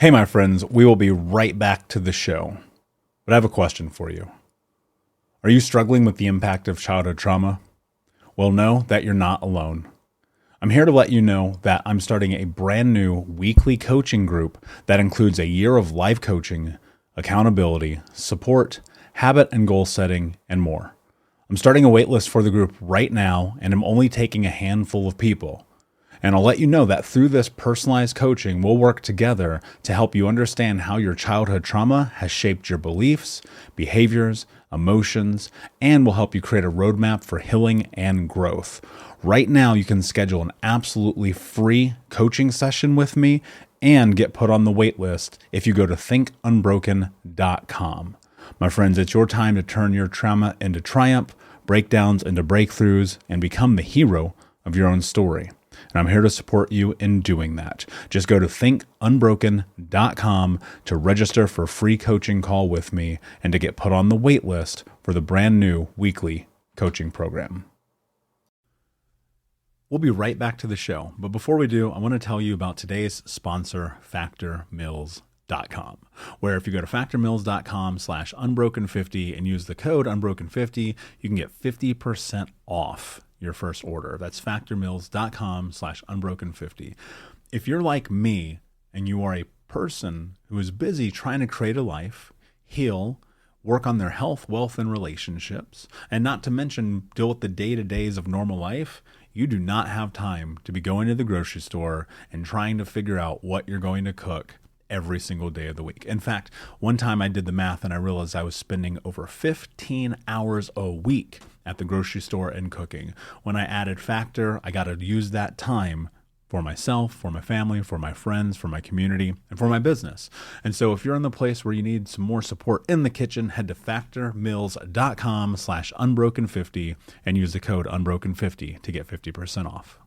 Hey, my friends, we will be right back to the show. But I have a question for you. Are you struggling with the impact of childhood trauma? Well, know that you're not alone. I'm here to let you know that I'm starting a brand new weekly coaching group that includes a year of life coaching, accountability, support, habit and goal setting, and more. I'm starting a waitlist for the group right now, and I'm only taking a handful of people. And I'll let you know that through this personalized coaching, we'll work together to help you understand how your childhood trauma has shaped your beliefs, behaviors, emotions, and will help you create a roadmap for healing and growth. Right now, you can schedule an absolutely free coaching session with me and get put on the wait list if you go to thinkunbroken.com. My friends, it's your time to turn your trauma into triumph, breakdowns into breakthroughs, and become the hero of your own story. And I'm here to support you in doing that. Just go to thinkunbroken.com to register for a free coaching call with me and to get put on the wait list for the brand new weekly coaching program. We'll be right back to the show. But before we do, I want to tell you about today's sponsor, factormeals.com, where if you go to factormeals.com/unbroken50 and use the code unbroken50, you can get 50% off your first order. That's factormeals.com/unbroken50. If you're like me and you are a person who is busy trying to create a life, heal, work on their health, wealth, and relationships, and not to mention deal with the day-to-days of normal life, you do not have time to be going to the grocery store and trying to figure out what you're going to cook every single day of the week. In fact, one time I did the math and I realized I was spending over 15 hours a week at the grocery store and cooking. When I added Factor, I got to use that time for myself, for my family, for my friends, for my community, and for my business. And so if you're in the place where you need some more support in the kitchen, head to factormeals.com/unbroken50 and use the code unbroken50 to get 50% off.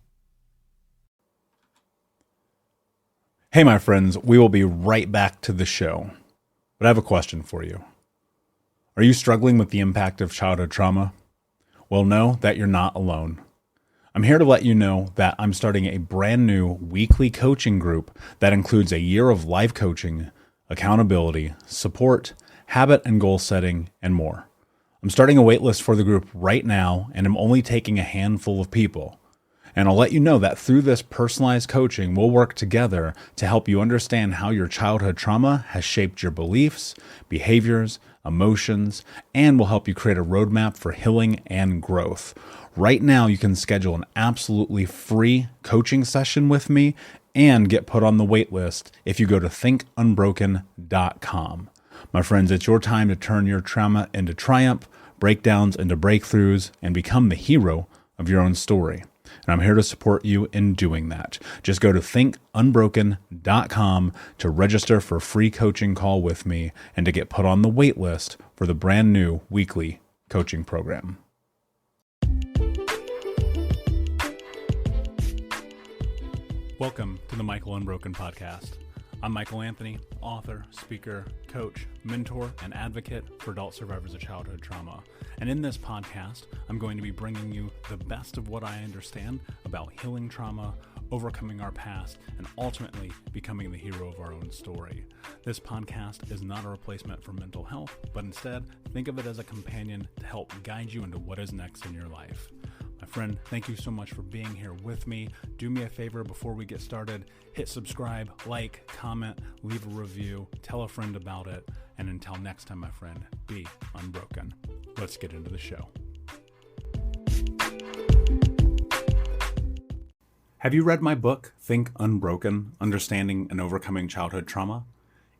Hey, my friends, we will be right back to the show. But I have a question for you. Are you struggling with the impact of childhood trauma? Well, know that you're not alone. I'm here to let you know that I'm starting a brand new weekly coaching group that includes a year of life coaching, accountability, support, habit and goal setting, and more. I'm starting a waitlist for the group right now, and I'm only taking a handful of people. And I'll let you know that through this personalized coaching, we'll work together to help you understand how your childhood trauma has shaped your beliefs, behaviors, emotions, and will help you create a roadmap for healing and growth. Right now, you can schedule an absolutely free coaching session with me and get put on the wait list if you go to thinkunbroken.com. My friends, it's your time to turn your trauma into triumph, breakdowns into breakthroughs, and become the hero of your own story. And I'm here to support you in doing that. Just go to thinkunbroken.com to register for a free coaching call with me and to get put on the wait list for the brand new weekly coaching program. Welcome to the Michael Unbroken Podcast. I'm Michael Anthony, author, speaker, coach, mentor, and advocate for adult survivors of childhood trauma. And in this podcast, I'm going to be bringing you the best of what I understand about healing trauma, overcoming our past, and ultimately becoming the hero of our own story. This podcast is not a replacement for mental health, but instead, think of it as a companion to help guide you into what is next in your life. My friend, thank you so much for being here with me. Do me a favor before we get started. Hit subscribe, like, comment, leave a review, tell a friend about it. And until next time, my friend, be unbroken. Let's get into the show. Have you read my book, Think Unbroken, Understanding and Overcoming Childhood Trauma?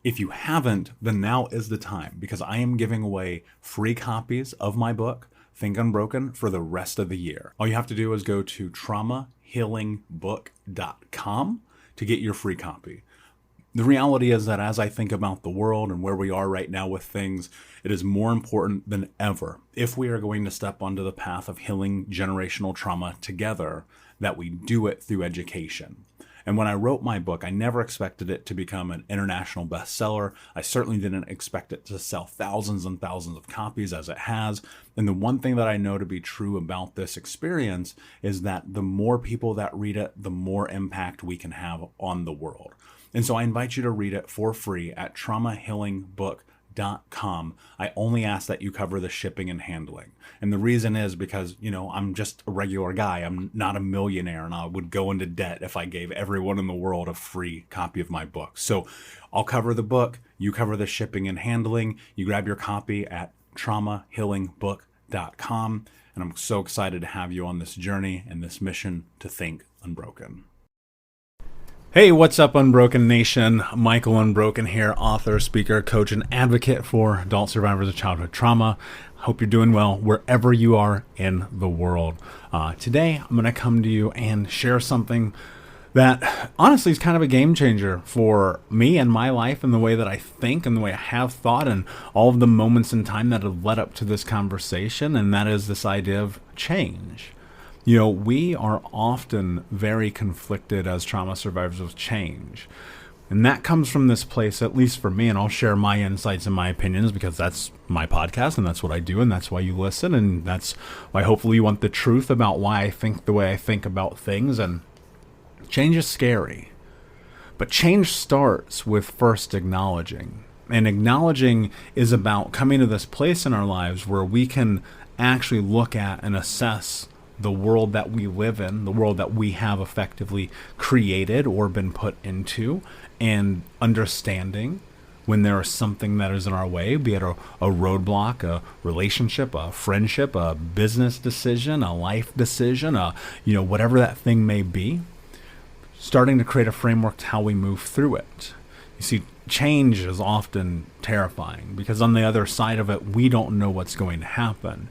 If you haven't, then now is the time because I am giving away free copies of my book, Think Unbroken, for the rest of the year. All you have to do is go to traumahealingbook.com to get your free copy. The reality is that as I think about the world and where we are right now with things, it is more important than ever, if we are going to step onto the path of healing generational trauma together, that we do it through education. And when I wrote my book, I never expected it to become an international bestseller. I certainly didn't expect it to sell thousands and thousands of copies as it has. And the one thing that I know to be true about this experience is that the more people that read it, the more impact we can have on the world. And so I invite you to read it for free at traumahealingbook.com. I only ask that you cover the shipping and handling. And the reason is because, I'm just a regular guy. I'm not a millionaire, and I would go into debt if I gave everyone in the world a free copy of my book. So I'll cover the book, you cover the shipping and handling, you grab your copy at traumahealingbook.com. And I'm so excited to have you on this journey and this mission to think unbroken. Hey, what's up, Unbroken Nation? Michael Unbroken here, author, speaker, coach, and advocate for adult survivors of childhood trauma. Hope you're doing well wherever you are in the world. Today, I'm going to come to you and share something that honestly is kind of a game changer for me and my life and the way that I think and the way I have thought and all of the moments in time that have led up to this conversation, and that is this idea of change. We are often very conflicted as trauma survivors with change. And that comes from this place, at least for me, and I'll share my insights and my opinions because that's my podcast and that's what I do and that's why you listen, and that's why hopefully you want the truth about why I think the way I think about things. And change is scary. But change starts with first acknowledging. And acknowledging is about coming to this place in our lives where we can actually look at and assess the world that we live in, the world that we have effectively created or been put into, and understanding when there is something that is in our way, be it a roadblock, a relationship, a friendship, a business decision, a life decision, whatever that thing may be, starting to create a framework to how we move through it. You see, change is often terrifying because on the other side of it, we don't know what's going to happen.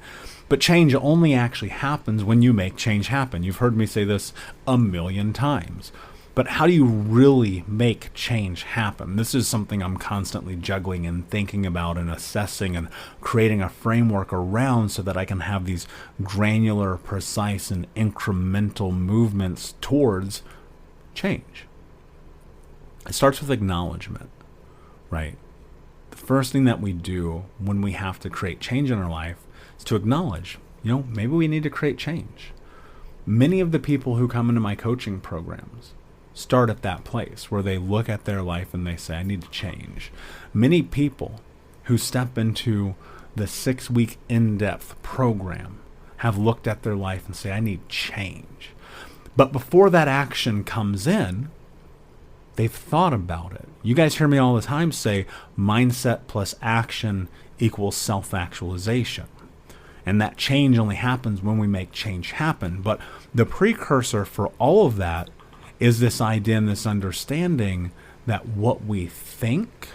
But change only actually happens when you make change happen. You've heard me say this a million times. But how do you really make change happen? This is something I'm constantly juggling and thinking about and assessing and creating a framework around so that I can have these granular, precise, and incremental movements towards change. It starts with acknowledgement, right? The first thing that we do when we have to create change in our life is to acknowledge, maybe we need to create change. Many of the people who come into my coaching programs start at that place where they look at their life and they say, I need to change. Many people who step into the 6-week in-depth program have looked at their life and say, I need change. But before that action comes in, they've thought about it. You guys hear me all the time say mindset plus action equals self-actualization. And that change only happens when we make change happen. But the precursor for all of that is this idea and this understanding that what we think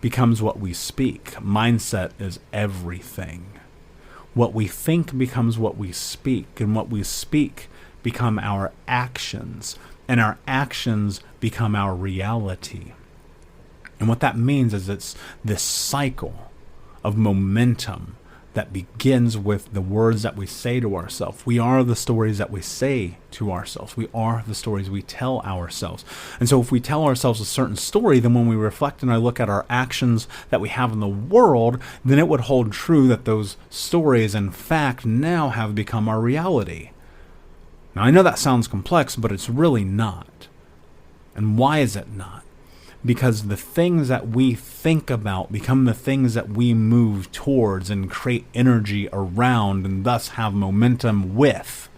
becomes what we speak. Mindset is everything. What we think becomes what we speak, and what we speak become our actions, and our actions become our reality. And what that means is it's this cycle of momentum that begins with the words that we say to ourselves. We are the stories that we say to ourselves. We are the stories we tell ourselves. And so if we tell ourselves a certain story, then when we reflect and I look at our actions that we have in the world, then it would hold true that those stories, in fact, now have become our reality. Now, I know that sounds complex, but it's really not. And why is it not? Because the things that we think about become the things that we move towards and create energy around and thus have momentum with.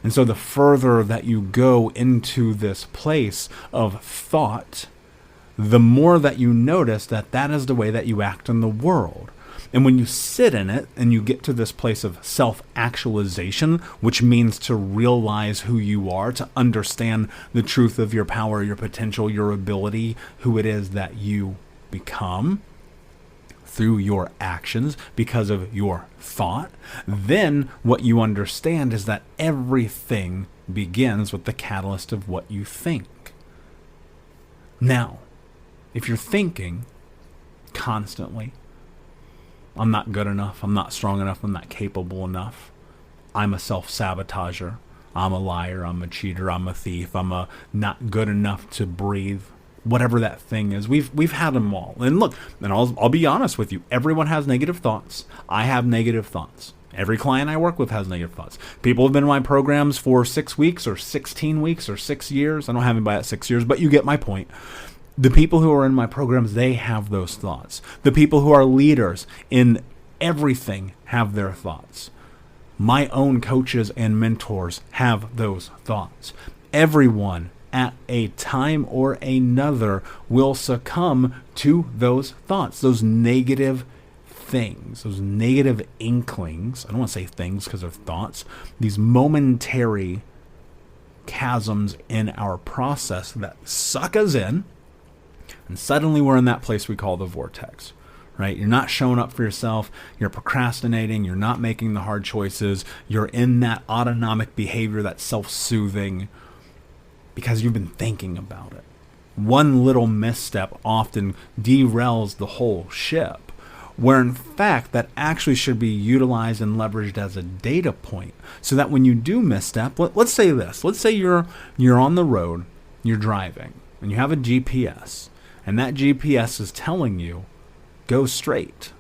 And so the further that you go into this place of thought, the more that you notice that that is the way that you act in the world. And when you sit in it and you get to this place of self-actualization, which means to realize who you are, to understand the truth of your power, your potential, your ability, who it is that you become through your actions because of your thought, then what you understand is that everything begins with the catalyst of what you think. Now, if you're thinking constantly, I'm not good enough, I'm not strong enough, I'm not capable enough, I'm a self-sabotager, I'm a liar, I'm a cheater, I'm a thief, I'm a not good enough to breathe. Whatever that thing is, we've had them all. And look, and I'll be honest with you, everyone has negative thoughts. I have negative thoughts. Every client I work with has negative thoughts. People have been in my programs for 6 weeks or 16 weeks or 6 years. I don't have anybody at 6 years, but you get my point. The people who are in my programs, they have those thoughts. The people who are leaders in everything have their thoughts. My own coaches and mentors have those thoughts. Everyone at a time or another will succumb to those thoughts, those negative things, those negative inklings. I don't want to say things because they're thoughts. These momentary chasms in our process that suck us in, and suddenly we're in that place we call the vortex. Right? You're not showing up for yourself. You're procrastinating. You're not making the hard choices. You're in that autonomic behavior, that self-soothing, because you've been thinking about it. One little misstep often derails the whole ship, where in fact that actually should be utilized and leveraged as a data point, so that when you do misstep, let's say this. Let's say you're on the road, you're driving, and you have a GPS, and that GPS is telling you, go straight.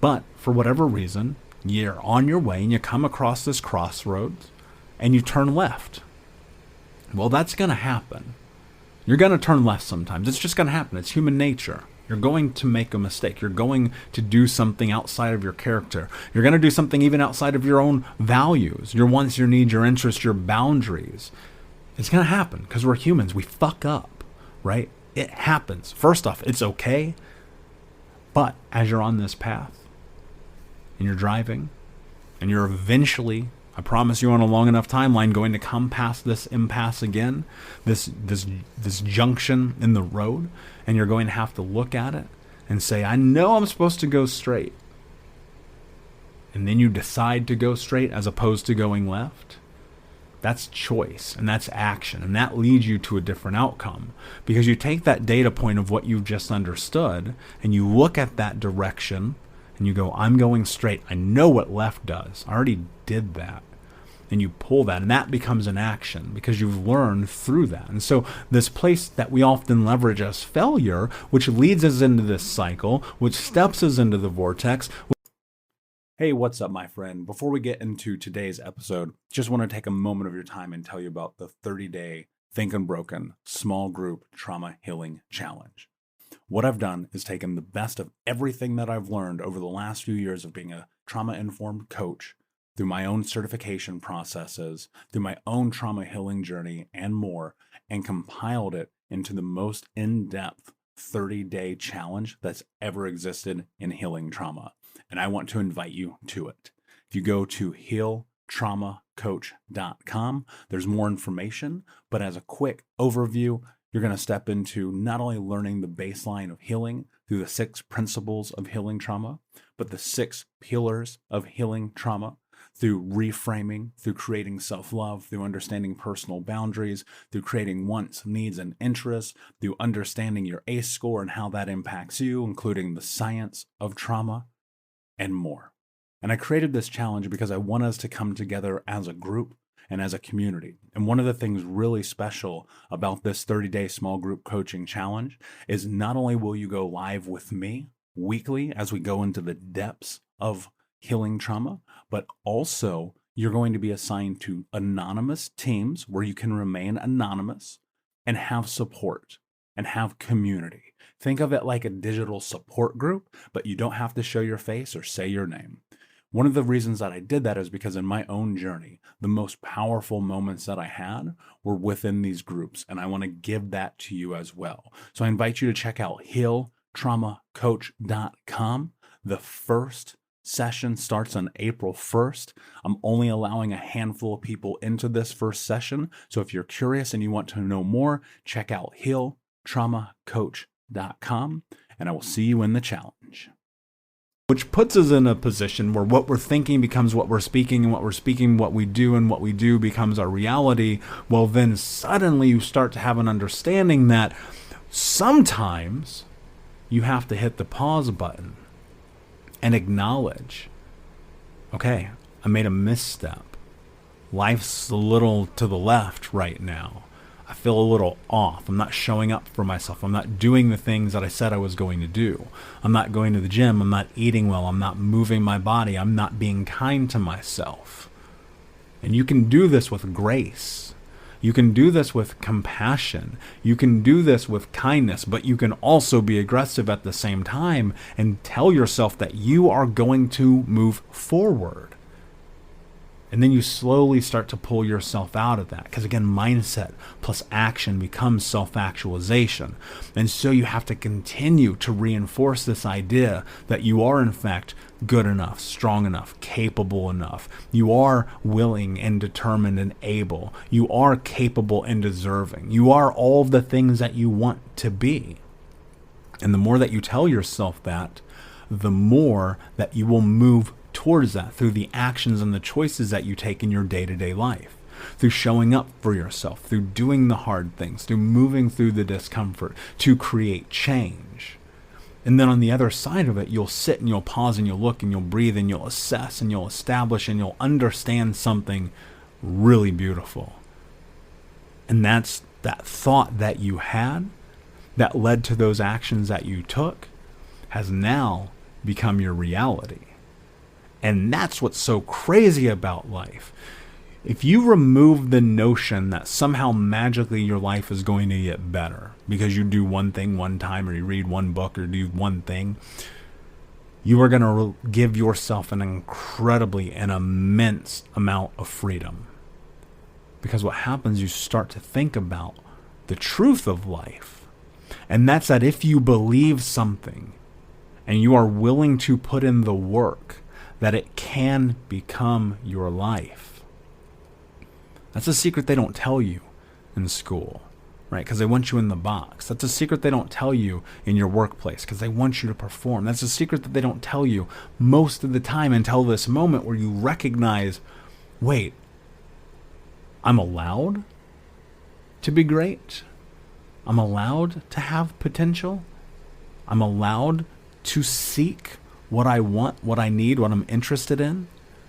But for whatever reason, you're on your way and you come across this crossroads and you turn left. Well, that's going to happen. You're going to turn left sometimes. It's just going to happen. It's human nature. You're going to make a mistake. You're going to do something outside of your character. You're going to do something even outside of your own values, your wants, your needs, your interests, your boundaries. It's going to happen because we're humans. We fuck up, right? It happens. First off, it's okay. But as you're on this path and you're driving and you're eventually, I promise you on a long enough timeline, going to come past this impasse again, this junction in the road, and you're going to have to look at it and say, I know I'm supposed to go straight. And then you decide to go straight as opposed to going left. That's choice, and that's action, and that leads you to a different outcome, because you take that data point of what you've just understood and you look at that direction and you go, I'm going straight. I know what left does. I already did that. And you pull that, and that becomes an action because you've learned through that. And so this place that we often leverage as failure, which leads us into this cycle, which steps us into the vortex. Hey, what's up, my friend? Before we get into today's episode, just want to take a moment of your time and tell you about the 30-day Think Unbroken small group trauma healing challenge. What I've done is taken the best of everything that I've learned over the last few years of being a trauma-informed coach, through my own certification processes, through my own trauma healing journey, and more, and compiled it into the most in-depth 30-day challenge that's ever existed in healing trauma. And I want to invite you to it. If you go to healtraumacoach.com, there's more information, but as a quick overview, you're going to step into not only learning the baseline of healing through the 6 principles of healing trauma, but the 6 pillars of healing trauma, through reframing, through creating self-love, through understanding personal boundaries, through creating wants, needs, and interests, through understanding your ACE score and how that impacts you, including the science of trauma, and more. And I created this challenge because I want us to come together as a group and as a community. And one of the things really special about this 30-day small group coaching challenge is not only will you go live with me weekly as we go into the depths of healing trauma, but also you're going to be assigned to anonymous teams where you can remain anonymous and have support and have community. Think of it like a digital support group, but you don't have to show your face or say your name. One of the reasons that I did that is because in my own journey, the most powerful moments that I had were within these groups, and I want to give that to you as well. So I invite you to check out healtraumacoach.com. The first session starts on April 1st. I'm only allowing a handful of people into this first session. So if you're curious and you want to know more, check out healtraumacoach.com, and I will see you in the challenge. Which puts us in a position where what we're thinking becomes what we're speaking, and what we're speaking, what we do, and what we do becomes our reality. Well, then suddenly you start to have an understanding that sometimes you have to hit the pause button and acknowledge, okay, I made a misstep. life's a little to the left right now. I feel a little off. I'm not showing up for myself. I'm not doing the things that I said I was going to do. I'm not going to the gym. I'm not eating well. I'm not moving my body. I'm not being kind to myself. And you can do this with grace. You can do this with compassion. You can do this with kindness, but you can also be aggressive at the same time and tell yourself that you are going to move forward. And then you slowly start to pull yourself out of that. Because again, mindset plus action becomes self-actualization. And so you have to continue to reinforce this idea that you are in fact good enough, strong enough, capable enough. You are willing and determined and able. You are capable and deserving. You are all the things that you want to be. And the more that you tell yourself that, the more that you will move towards that through the actions and the choices that you take in your day-to-day life, through showing up for yourself, through doing the hard things, through moving through the discomfort to create change. And then on the other side of it, you'll sit and you'll pause and you'll look and you'll breathe and you'll assess and you'll establish and you'll understand something really beautiful. And that's that thought that you had that led to those actions that you took has now become your reality. And that's what's so crazy about life. If you remove the notion that somehow magically your life is going to get better because you do one thing one time or you read one book or do one thing, you are going to give yourself an immense amount of freedom. Because what happens, you start to think about the truth of life. And that's that if you believe something and you are willing to put in the work, that it can become your life. That's a secret they don't tell you in school, right? Because they want you in the box. That's a secret they don't tell you in your workplace because they want you to perform. That's a secret that they don't tell you most of the time until this moment where you recognize, wait, I'm allowed to be great. I'm allowed to have potential. I'm allowed to seek what I want, what I need, what I'm interested in?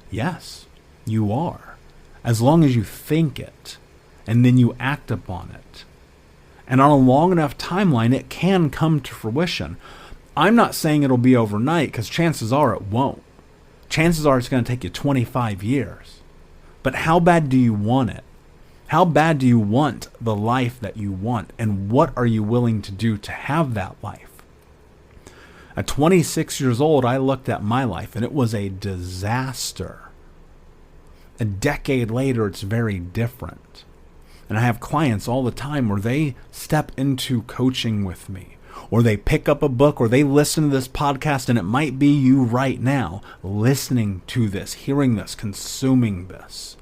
Yes, you are. As long as you think it, and then you act upon it. And on a long enough timeline, it can come to fruition. I'm not saying it'll be overnight, because chances are it won't. Chances are it's going to take you 25 years. But how bad do you want it? How bad do you want the life that you want? And what are you willing to do to have that life? At 26 years old, I looked at my life and it was a disaster. A decade later, it's very different. And I have clients all the time where they step into coaching with me, or they pick up a book, or they listen to this podcast, and it might be you right now listening to this, hearing this, consuming this,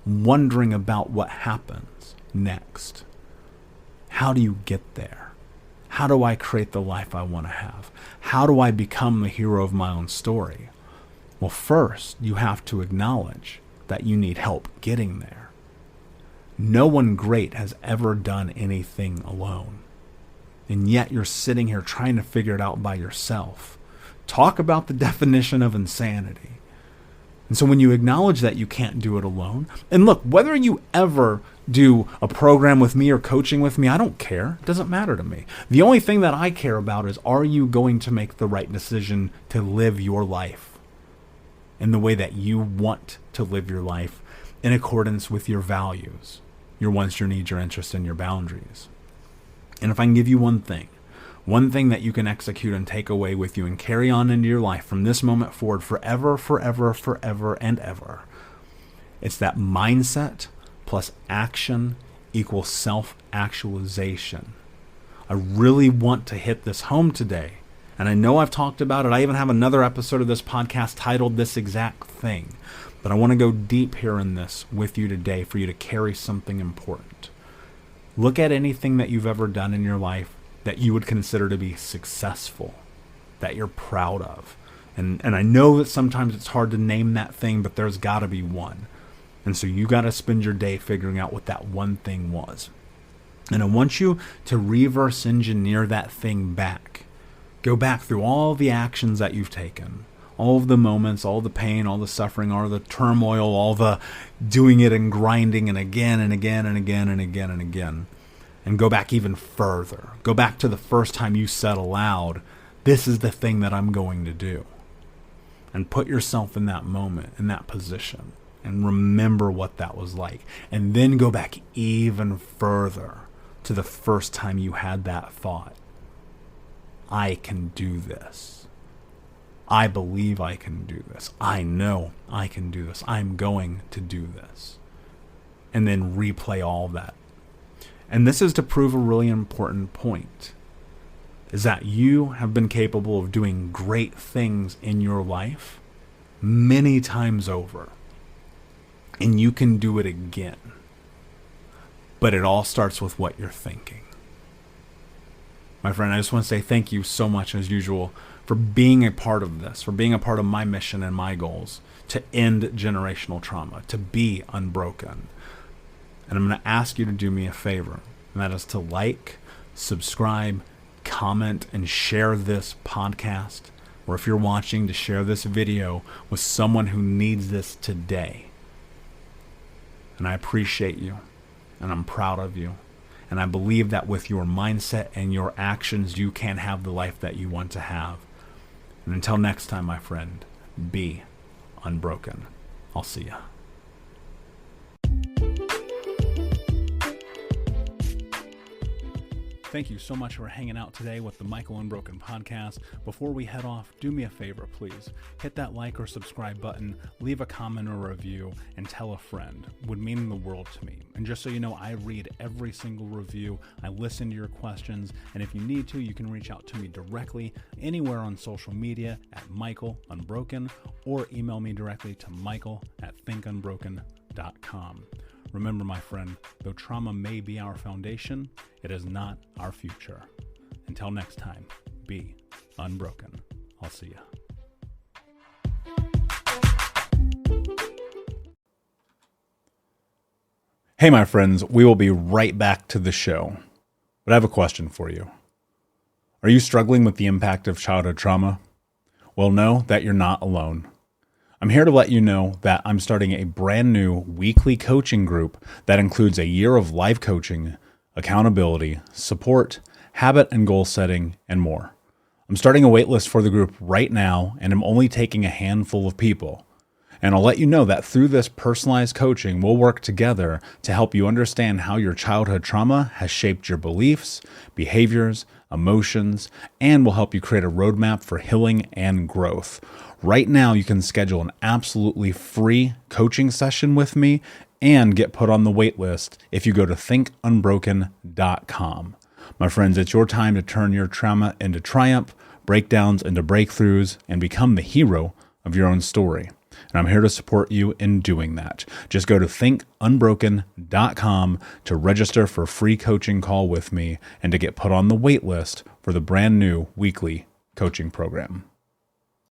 wondering about what happens next. How do you get there? How do I create the life I want to have? How do I become the hero of my own story? Well, first, you have to acknowledge that you need help getting there. No one great has ever done anything alone. And yet you're sitting here trying to figure it out by yourself. Talk about the definition of insanity. And so when you acknowledge that you can't do it alone, and look, whether you ever do a program with me or coaching with me, I don't care. It doesn't matter to me. The only thing that I care about is, are you going to make the right decision to live your life in the way that you want to live your life in accordance with your values, your wants, your needs, your interests, and your boundaries. And if I can give you one thing that you can execute and take away with you and carry on into your life from this moment forward forever, forever, forever, and ever, it's that mindset plus action equals self-actualization. I really want to hit this home today. And I know I've talked about it. I even have another episode of this podcast titled this exact thing. But I want to go deep here in this with you today for you to carry something important. Look at anything that you've ever done in your life that you would consider to be successful, that you're proud of. And I know that sometimes it's hard to name that thing, but there's got to be one. And so you got to spend your day figuring out what that one thing was. And I want you to reverse engineer that thing back. Go back through all the actions that you've taken, all of the moments, all the pain, all the suffering, all the turmoil, all the doing it and grinding and again and again and again and again and again. And go back even further. Go back to the first time you said aloud, this is the thing that I'm going to do. And put yourself in that moment, in that position, and remember what that was like. And then go back even further to the first time you had that thought. I can do this. I believe I can do this. I know I can do this. I'm going to do this. And then replay all that. And this is to prove a really important point, is that you have been capable of doing great things in your life many times over. And you can do it again. But it all starts with what you're thinking. My friend, I just want to say thank you so much, as usual, for being a part of this, for being a part of my mission and my goals to end generational trauma, to be unbroken. And I'm going to ask you to do me a favor, and that is to like, subscribe, comment, and share this podcast, or if you're watching, to share this video with someone who needs this today. And I appreciate you, and I'm proud of you. And I believe that with your mindset and your actions, you can have the life that you want to have. And until next time, my friend, be unbroken. I'll see ya. Thank you so much for hanging out today with the Michael Unbroken podcast. Before we head off, do me a favor, please. Hit that like or subscribe button, leave a comment or review, and tell a friend. It would mean the world to me. And just so you know, I read every single review. I listen to your questions. And if you need to, you can reach out to me directly anywhere on social media at Michael Unbroken, or email me directly to michael@thinkunbroken.com. Remember, my friend, though trauma may be our foundation, it is not our future. Until next time, be unbroken. I'll see ya. Hey, my friends, we will be right back to the show. But I have a question for you. Are you struggling with the impact of childhood trauma? Well, know that you're not alone. I'm here to let you know that I'm starting a brand new weekly coaching group that includes a year of live coaching, accountability, support, habit and goal setting, and more. I'm starting a waitlist for the group right now, and I'm only taking a handful of people. And I'll let you know that through this personalized coaching, we'll work together to help you understand how your childhood trauma has shaped your beliefs, behaviors, emotions, and will help you create a roadmap for healing and growth. Right now, you can schedule an absolutely free coaching session with me and get put on the wait list if you go to thinkunbroken.com. My friends, it's your time to turn your trauma into triumph, breakdowns into breakthroughs, and become the hero of your own story. And I'm here to support you in doing that. Just go to thinkunbroken.com to register for a free coaching call with me and to get put on the wait list for the brand new weekly coaching program.